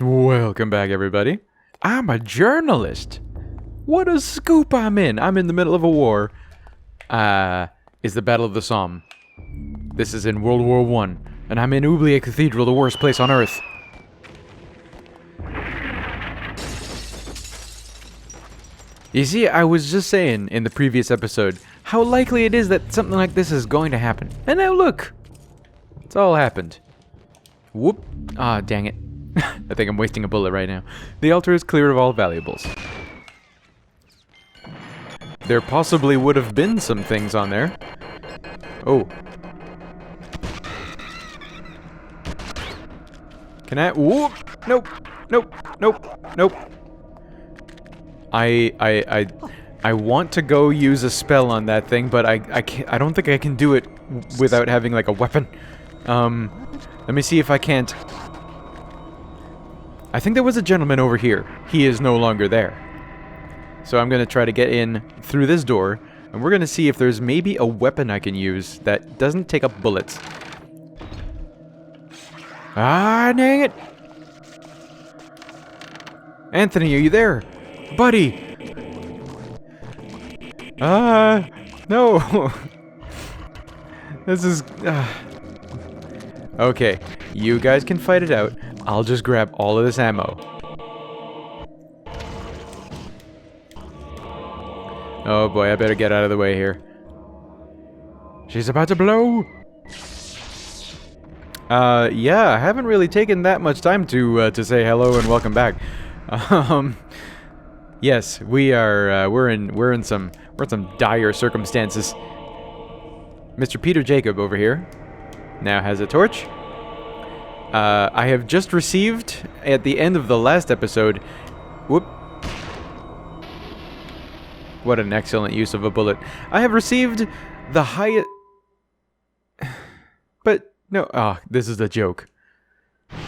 Welcome back, everybody. I'm a journalist. What a scoop I'm in. I'm in the middle of a war. It's the Battle of the Somme. This is in World War I, and I'm in Oubliette Cathedral, the worst place on Earth. You see, I was just saying in the previous episode how likely it is that something like this is going to happen. And now look! It's all happened. Whoop. Ah, dang it. I think I'm wasting a bullet right now. The altar is clear of all valuables. There possibly would have been some things on there. Oh. Can I? Whoop! Nope. Nope. Nope. Nope. I want to go use a spell on that thing, but I don't think I can do it without having like a weapon. Let me see if I can't. I think there was a gentleman over here. He is no longer there. So I'm going to try to get in through this door, and we're going to see if there's maybe a weapon I can use that doesn't take up bullets. Ah, dang it! Anthony, are you there? Buddy! No! This is... Okay, you guys can fight it out. I'll just grab all of this ammo. Oh boy, I better get out of the way here. She's about to blow! Yeah, I haven't really taken that much time to say hello and welcome back. Yes, we're in some dire circumstances. Mr. Peter Jacob over here now has a torch. I have just received, at the end of the last episode... Whoop. What an excellent use of a bullet. I have received the highest... But, no... Ah, this is a joke.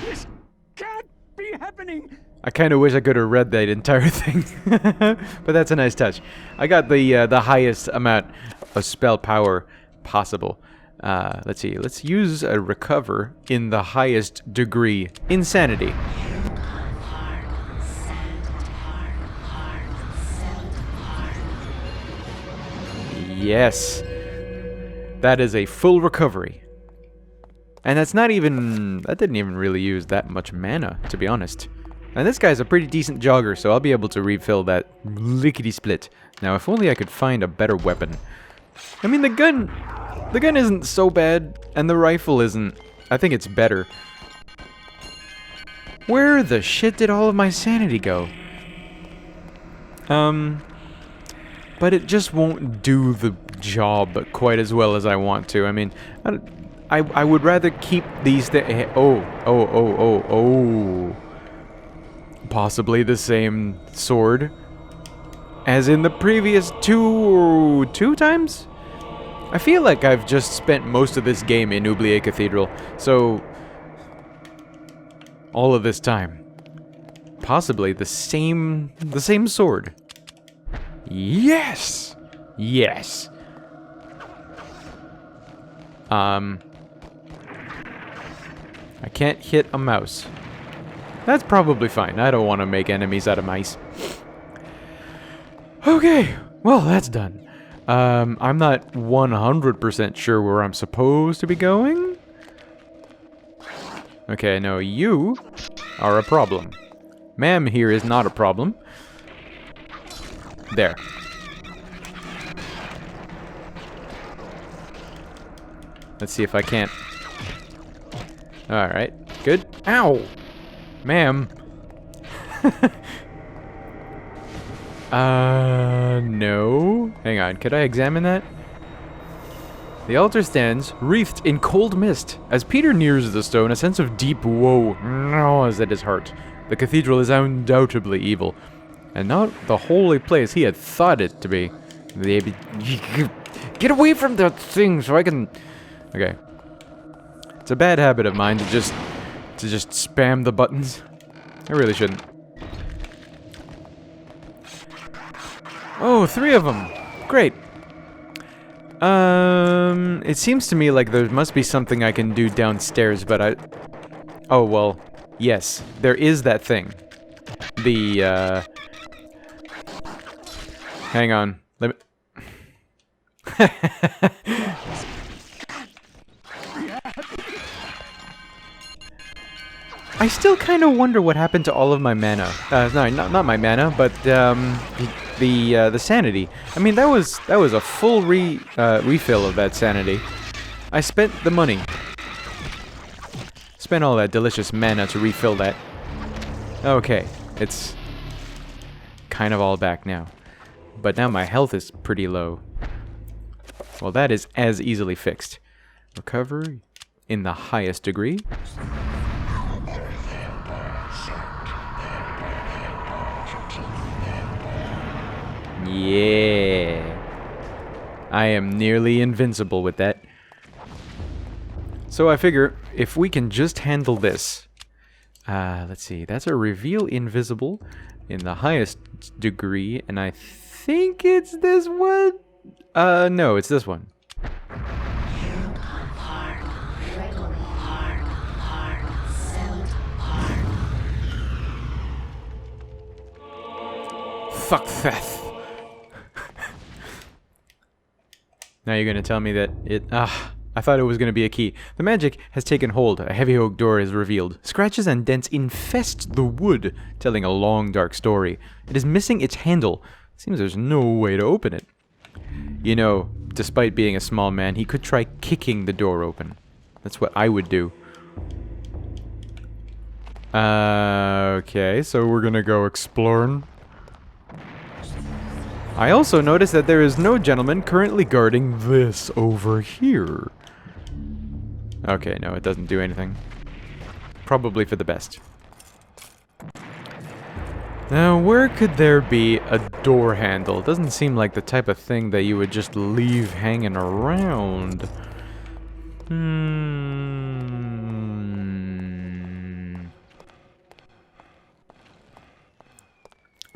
This can't be happening! I kind of wish I could have read that entire thing. But that's a nice touch. I got the highest amount of spell power possible. Let's see. Let's use a recover in the highest degree. Insanity. Yes. That is a full recovery. And that's not even... That didn't even really use that much mana, to be honest. And this guy's a pretty decent jogger, so I'll be able to refill that lickety-split. Now, if only I could find a better weapon. I mean, the gun isn't so bad, and the rifle isn't. I think it's better. Where the shit did all of my sanity go? But it just won't do the job quite as well as I want to. I mean, I would rather keep these Oh. Possibly the same sword as in the previous two times? I feel like I've just spent most of this game in Oubliette Cathedral, so all of this time. Possibly the same sword. Yes! Yes! I can't hit a mouse. That's probably fine. I don't want to make enemies out of mice. Okay, well, that's done. I'm not 100% sure where I'm supposed to be going. Okay, no, you are a problem. Ma'am here is not a problem. There. Let's see if I can't... Alright, good. Ow! Ma'am. No. Hang on, could I examine that? The altar stands, wreathed in cold mist. As Peter nears the stone, a sense of deep woe gnaws at his heart. The cathedral is undoubtedly evil, and not the holy place he had thought it to be. Get away from that thing so I can... Okay. It's a bad habit of mine to just spam the buttons. I really shouldn't. Oh, 3 of them. Great. It seems to me like there must be something I can do downstairs, but oh well. Yes, there is that thing. The, hang on. Let me... I still kind of wonder what happened to all of my mana. No, not my mana, but the sanity. I mean, that was a full refill of that sanity. I spent the money. Spent all that delicious mana to refill that. Okay, it's kind of all back now. But now my health is pretty low. Well, that is as easily fixed. Recovery in the highest degree. Yeah. I am nearly invincible with that. So I figure if we can just handle this. Let's see. That's a reveal invisible in the highest degree, and I think it's this one. No, it's this one. Fuck that. Now you're gonna tell me that it... I thought it was gonna be a key. The magic has taken hold. A heavy oak door is revealed. Scratches and dents infest the wood, telling a long, dark story. It is missing its handle. Seems there's no way to open it. You know, despite being a small man, he could try kicking the door open. That's what I would do. Okay, so we're gonna go exploring. I also noticed that there is no gentleman currently guarding this over here. Okay, no, it doesn't do anything. Probably for the best. Now, where could there be a door handle? It doesn't seem like the type of thing that you would just leave hanging around.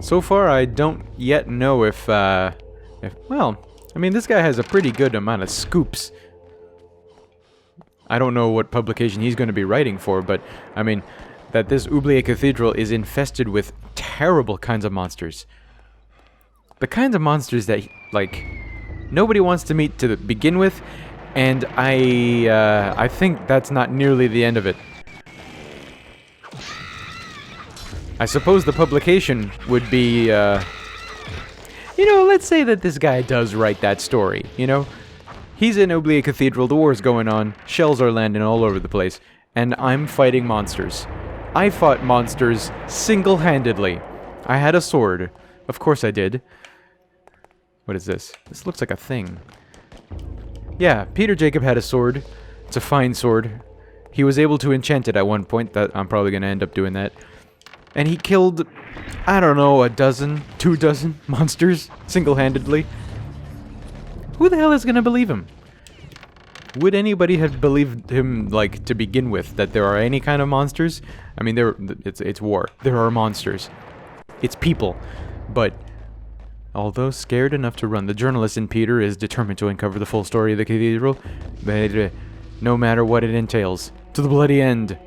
So far, I don't yet know if, well, I mean, this guy has a pretty good amount of scoops. I don't know what publication he's going to be writing for, but, I mean, that this Oubliette Cathedral is infested with terrible kinds of monsters. The kinds of monsters that, like, nobody wants to meet to begin with, and I think that's not nearly the end of it. I suppose the publication would be, you know, let's say that this guy does write that story, you know? He's in Oubliette Cathedral, the war's going on, shells are landing all over the place, and I'm fighting monsters. I fought monsters single-handedly. I had a sword. Of course I did. What is this? This looks like a thing. Yeah, Peter Jacob had a sword. It's a fine sword. He was able to enchant it at one point. That I'm probably going to end up doing that. And he killed, I don't know, a dozen, 2 dozen monsters single-handedly. Who the hell is going to believe him? Would anybody have believed him, like, to begin with, that there are any kind of monsters? I mean, it's war. There are monsters. It's people. But, although scared enough to run, the journalist in Peter is determined to uncover the full story of the cathedral. But, no matter what it entails, to the bloody end,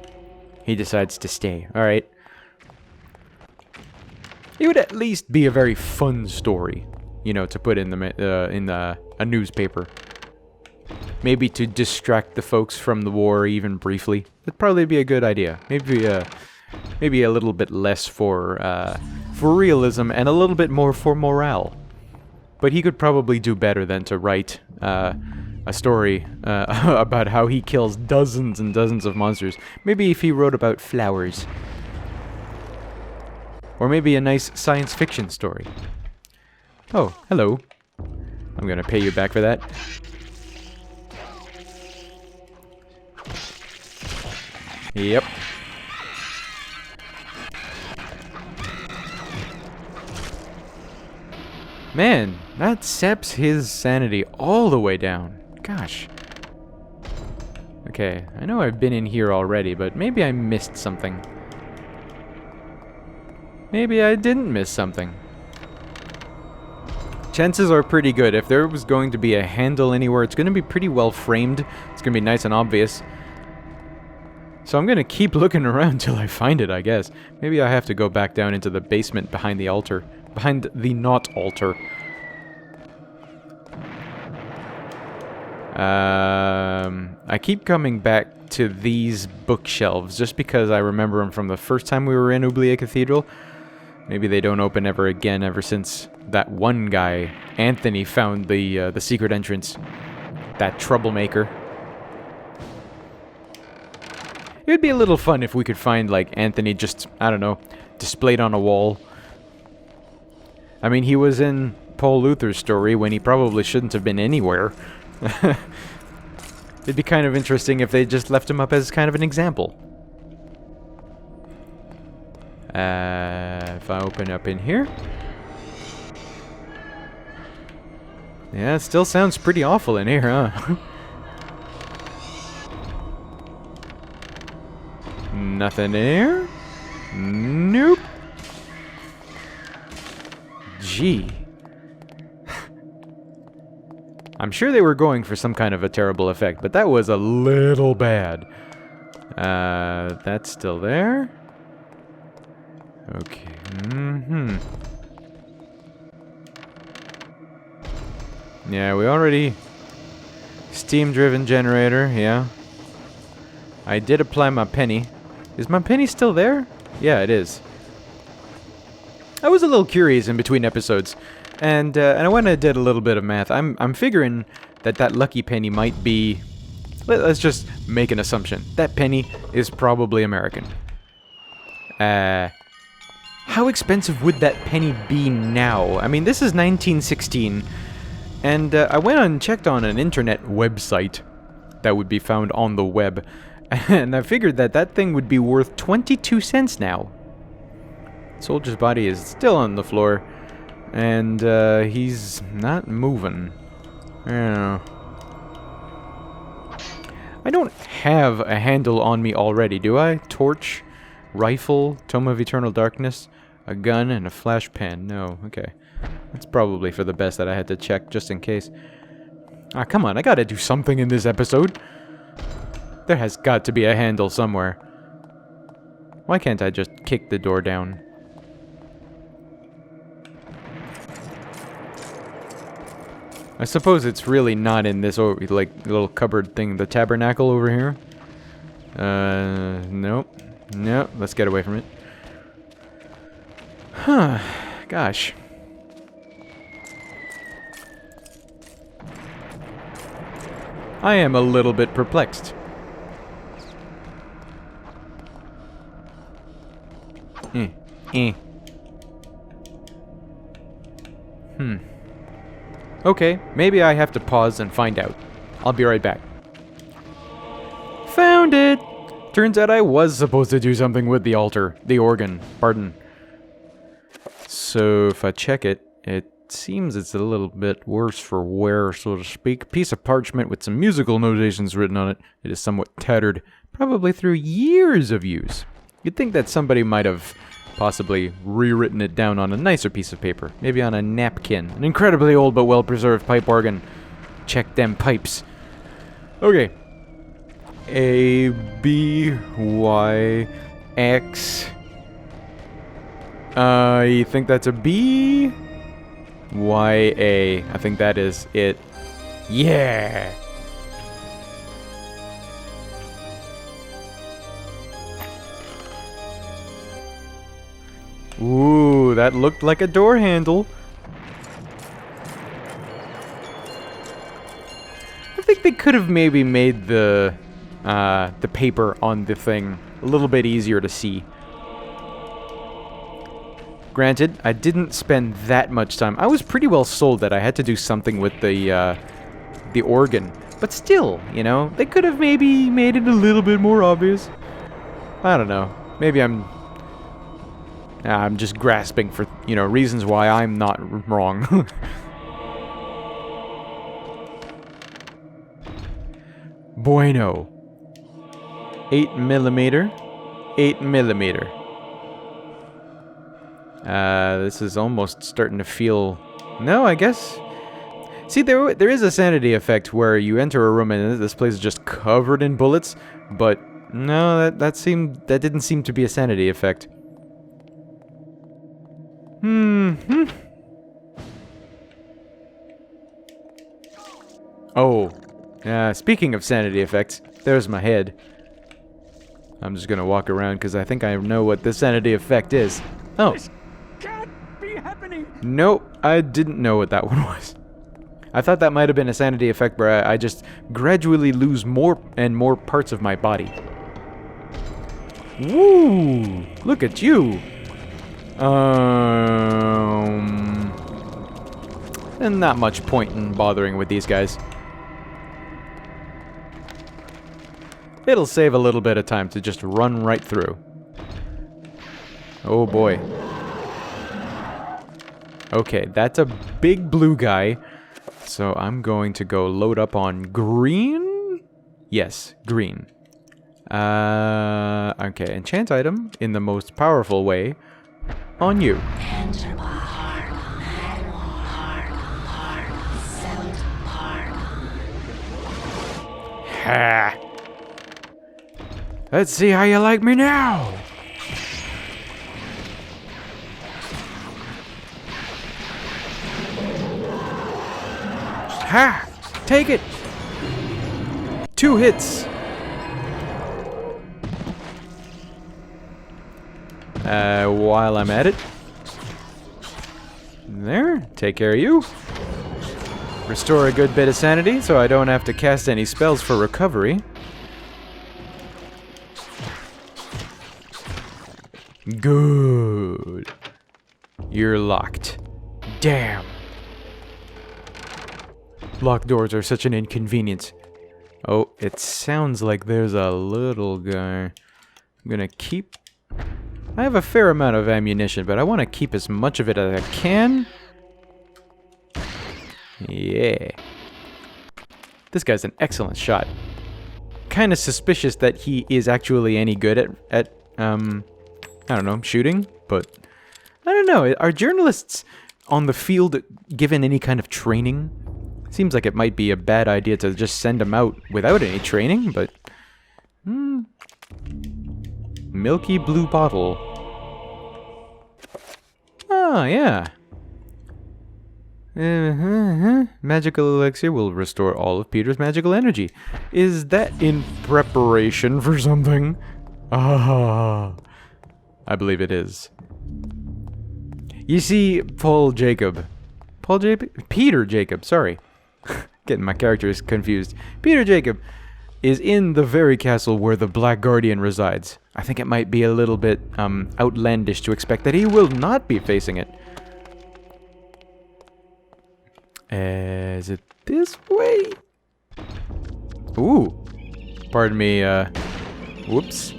he decides to stay. Alright. It would at least be a very fun story, you know, to put in a newspaper. Maybe to distract the folks from the war even briefly. That'd probably be a good idea. Maybe a little bit less for realism and a little bit more for morale. But he could probably do better than to write a story about how he kills dozens and dozens of monsters. Maybe if he wrote about flowers. Or maybe a nice science fiction story. Oh, hello. I'm gonna pay you back for that. Yep. Man, that saps his sanity all the way down. Gosh. Okay, I know I've been in here already, but maybe I missed something. Maybe I didn't miss something. Chances are pretty good. If there was going to be a handle anywhere, it's going to be pretty well framed. It's going to be nice and obvious. So I'm gonna keep looking around till I find it, I guess. Maybe I have to go back down into the basement behind the altar. Behind the not altar. I keep coming back to these bookshelves just because I remember them from the first time we were in Oubliette Cathedral. Maybe they don't open ever again ever since that one guy, Anthony, found the secret entrance. That troublemaker. It would be a little fun if we could find, like, Anthony just, I don't know, displayed on a wall. I mean, he was in Paul Luther's story when he probably shouldn't have been anywhere. It'd be kind of interesting if they just left him up as kind of an example. If I open up in here. Yeah, it still sounds pretty awful in here, huh? Nothing in here? Nope. Gee. I'm sure they were going for some kind of a terrible effect, but that was a little bad. That's still there. Okay. Yeah, we already... Steam-driven generator, yeah. I did apply my penny. Is my penny still there? Yeah, it is. I was a little curious in between episodes, and I went and did a little bit of math. I'm figuring that lucky penny might be... Let's just make an assumption. That penny is probably American. How expensive would that penny be now? I mean, this is 1916, and I went and checked on an internet website that would be found on the web, and I figured that thing would be worth 22 cents now. Soldier's body is still on the floor, and he's not moving. I don't know. I don't have a handle on me already, do I? Torch, rifle, Tome of Eternal Darkness, a gun, and a flash pen. No, okay. That's probably for the best that I had to check just in case. Ah, come on, I gotta do something in this episode. There has got to be a handle somewhere. Why can't I just kick the door down? I suppose it's really not in this, like, little cupboard thing, the tabernacle over here. Nope. Nope, let's get away from it. Huh, gosh. I am a little bit perplexed. Okay, maybe I have to pause and find out. I'll be right back. Found it! Turns out I was supposed to do something with the altar. The organ, pardon. So if I check it, it seems it's a little bit worse for wear, so to speak. Piece of parchment with some musical notations written on it. It is somewhat tattered, probably through years of use. You'd think that somebody might have possibly rewritten it down on a nicer piece of paper. Maybe on a napkin. An incredibly old but well-preserved pipe organ. Check them pipes. Okay. A, B, Y, X. You think that's a B? Y, A. I think that is it. Yeah! Ooh, that looked like a door handle. I think they could have maybe made the paper on the thing a little bit easier to see. Granted, I didn't spend that much time. I was pretty well sold that I had to do something with the organ. But still, you know, they could have maybe made it a little bit more obvious. I don't know. Maybe I'm just grasping for, you know, reasons why I'm not wrong. Bueno. 8mm. 8mm. This is almost starting to feel... No, I guess... See, there is a sanity effect where you enter a room and this place is just covered in bullets, but No, that didn't seem to be a sanity effect. Oh, speaking of sanity effects, there's my head. I'm just gonna walk around because I think I know what the sanity effect is. Oh. This can't be happening. Nope, I didn't know what that one was. I thought that might have been a sanity effect where I just gradually lose more and more parts of my body. Woo! Look at you! And not much point in bothering with these guys. It'll save a little bit of time to just run right through. Oh boy. Okay, that's a big blue guy. So I'm going to go load up on green? Yes, green. Okay, enchant item in the most powerful way on you. Ha! Let's see how you like me now! Ha! Take it! 2 hits! While I'm at it. There, take care of you. Restore a good bit of sanity so I don't have to cast any spells for recovery. Good. You're locked. Damn. Locked doors are such an inconvenience. Oh, it sounds like there's a little guy. I'm gonna keep... I have a fair amount of ammunition, but I want to keep as much of it as I can. Yeah. This guy's an excellent shot. Kind of suspicious that he is actually any good at I don't know, shooting, but I don't know. Are journalists on the field given any kind of training? Seems like it might be a bad idea to just send them out without any training, but... Milky blue bottle. Oh, yeah. Magical elixir will restore all of Peter's magical energy. Is that in preparation for something? Ah, I believe it is. You see, Peter Jacob, sorry. Getting my characters confused. Peter Jacob is in the very castle where the Black Guardian resides. I think it might be a little bit outlandish to expect that he will not be facing it. Is it this way? Ooh. Pardon me, whoops.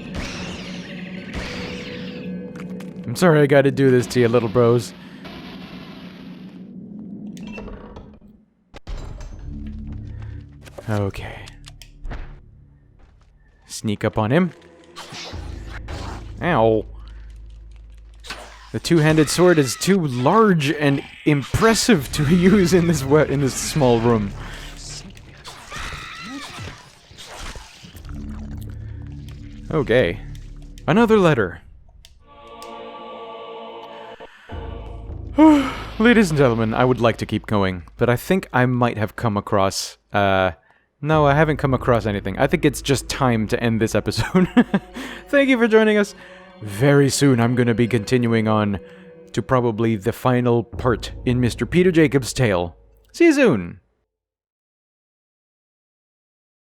I'm sorry I gotta do this to you, little bros. Okay. Sneak up on him. Ow. The two-handed sword is too large and impressive to use in this small room. Okay. Another letter. Ladies and gentlemen, I would like to keep going, but I think I might have come across, no, I haven't come across anything. I think it's just time to end this episode. Thank you for joining us. Very soon I'm going to be continuing on to probably the final part in Mr. Peter Jacobs' tale. See you soon!